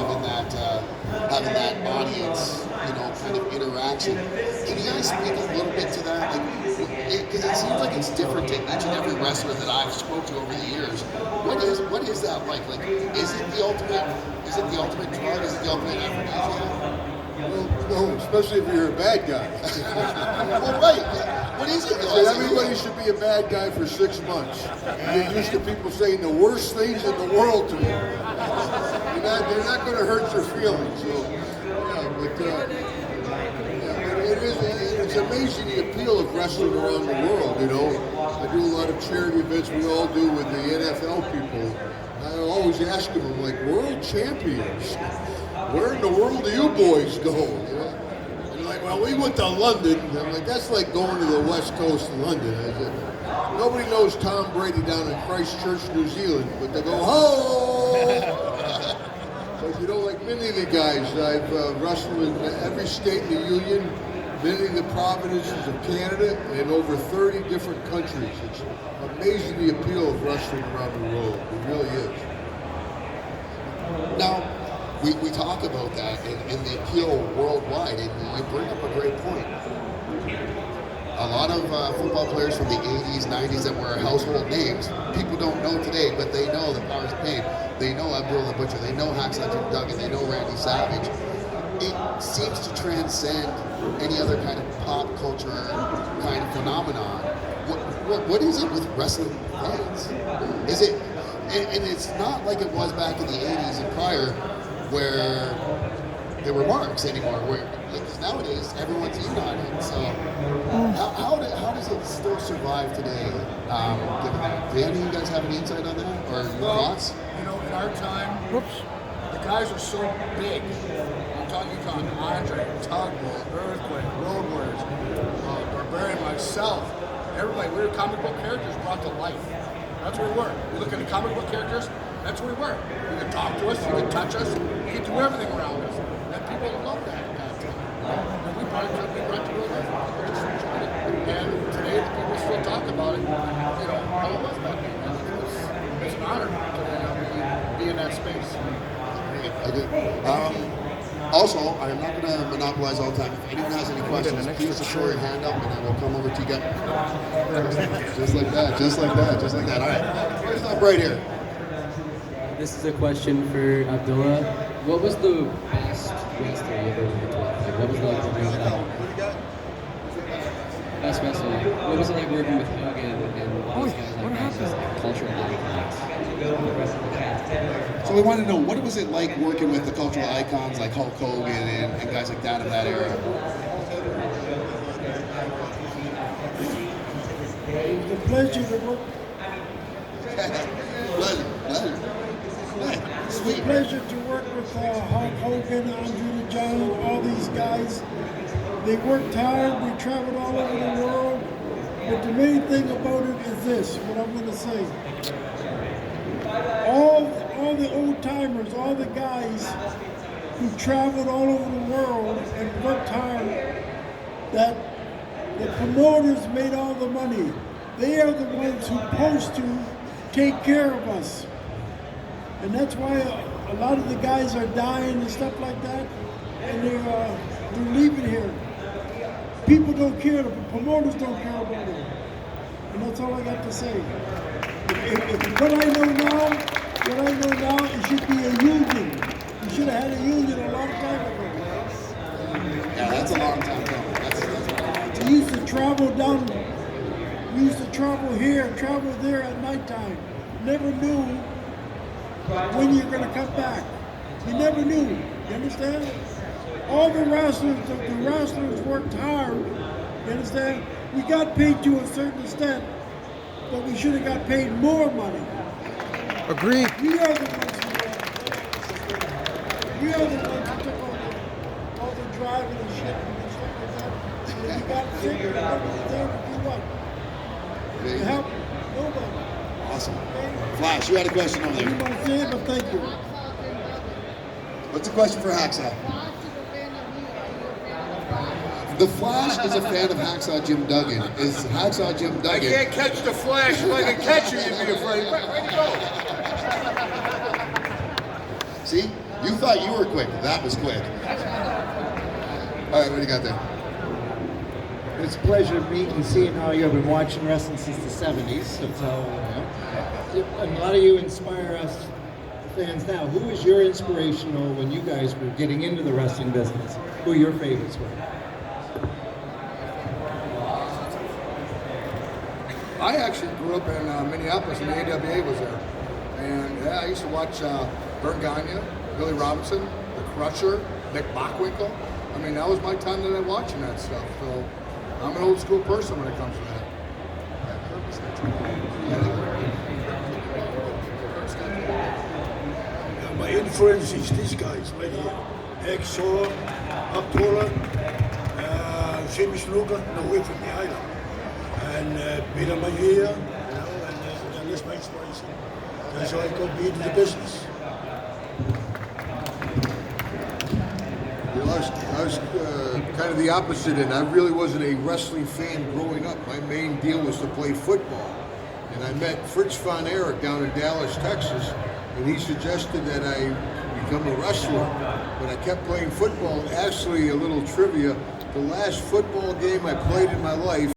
having that audience, kind of interaction. Can you guys speak a little bit to that? Because it seems like it's different to each and every wrestler that I've spoke to over the years. What is that like? Like, is it the ultimate? Is it the ultimate drug? Is it the ultimate aphrodisiac? Well, no, especially if you're a bad guy. Well, right. What is it? So everybody should be a bad guy for 6 months. Get used to people saying the worst things in the world to you. They're not going to hurt your feelings. So, it's amazing the appeal of wrestling around the world. I do a lot of charity events. We all do with the NFL people. I always ask them, I'm like, world champions. Where in the world do you boys go? And they're like, well, we went to London. And I'm like, that's like going to the west coast of London. I said, nobody knows Tom Brady down in Christchurch, New Zealand, but they go, ho! So, like many of the guys, I've wrestled in every state in the Union, many of the provinces of Canada, and over 30 different countries. It's amazing the appeal of wrestling around the world. It really is. Now, we talk about that and the appeal worldwide, and you bring up a great point. A lot of football players from the 80s, 90s that were household names, people don't know today, but they know the Powers of Pain. They know Abdullah The Butcher. They know Hacksaw Jim Duggan. They know Randy Savage. It seems to transcend any other kind of pop culture kind of phenomenon. What is it with wrestling fans? Is it, and it's not like it was back in the 80s and prior, where there were marks anymore. Because nowadays everyone's in on it. So how does it still survive today? Given that, do any of you guys have any insight on that or your thoughts? In our time, the guys are so big. I'm talking Andre, Tugboat, Earthquake, Road Warriors, Barbarian, myself. Everybody, we were comic book characters brought to life. That's what we were. You look at the comic book characters, that's what we were. You could talk to us, you could touch us, you could do everything around us. And people loved that at that time. And we brought it to real life. And today, the people still talk about it. How it was back then. It's an honor to be in that space. I do. Also, I'm not going to monopolize all the time. If anyone has any questions, please just throw your hand up and I will come over to you guys. Just like that, just like that, just like that. All right. Let's stop right here. This is a question for Abdullah. What was the best wrestler you ever worked with? Like, what was it like working with best wrestler? What was it like working with Duggan and all these guys like that? Just like cultural icons. So we want to know, what was it like working with the cultural icons like Hulk Hogan and guys like that in that era? It was a pleasure to work. Pleasure. Sweet. It's a pleasure to work with Hulk Hogan, Andre the Giant, all these guys. They worked hard, they traveled all over the world. But the main thing about it is this, what I'm going to say. All the old timers, all the guys who traveled all over the world and worked hard, that the promoters made all the money. They are the ones who are supposed to take care of us. And that's why a lot of the guys are dying and stuff like that, and they're leaving here. People don't care, the promoters don't care about it. And that's all I got to say. What I know now, it should be a union. We should have had a union a long time ago. Yeah, that's a long time coming. That's a long time. We used to travel down, we used to travel here, travel there at nighttime. Never knew when you're going to come back. You never knew. You understand? All the wrestlers worked hard. You understand? We got paid to a certain extent, but we should have got paid more money. Agreed. We are the ones who took all the driving and shit and stuff like that. And you got sick and nobody there to do what? To help nobody. Awesome. Flash, you had a question over I didn't there. want to say it, but thank you. What's the question for Hacksaw? The Flash is a fan of Hacksaw Jim Duggan. Is Hacksaw Jim I Duggan? can't catch the Flash. If I can catch you, you'd be afraid. Where'd he go? See, You thought you were quick. That was quick. All right, what do you got there? It's a pleasure to meet and seeing how you've been watching wrestling since the 70s. That's how, and a lot of you inspire us fans now. Who was your inspirational when you guys were getting into the wrestling business? Who your favorites were? I actually grew up in Minneapolis, and the AWA was there. And yeah, I used to watch Bert Gagne, Billy Robinson, The Crusher, Nick Bockwinkel. I mean, that was my time that I was watching that stuff. So I'm an old school person when it comes to that. My influence is these guys right here. Hacksaw, Abdullah, Jimmy Snooker, no way from the island. And Peter Magia, and that's my inspiration. That's how I got me into the business. You know, I was kind of the opposite, and I really wasn't a wrestling fan growing up. My main deal was to play football. And I met Fritz Von Erich down in Dallas, Texas, and he suggested that I become a wrestler. But I kept playing football. Actually, a little trivia, the last football game I played in my life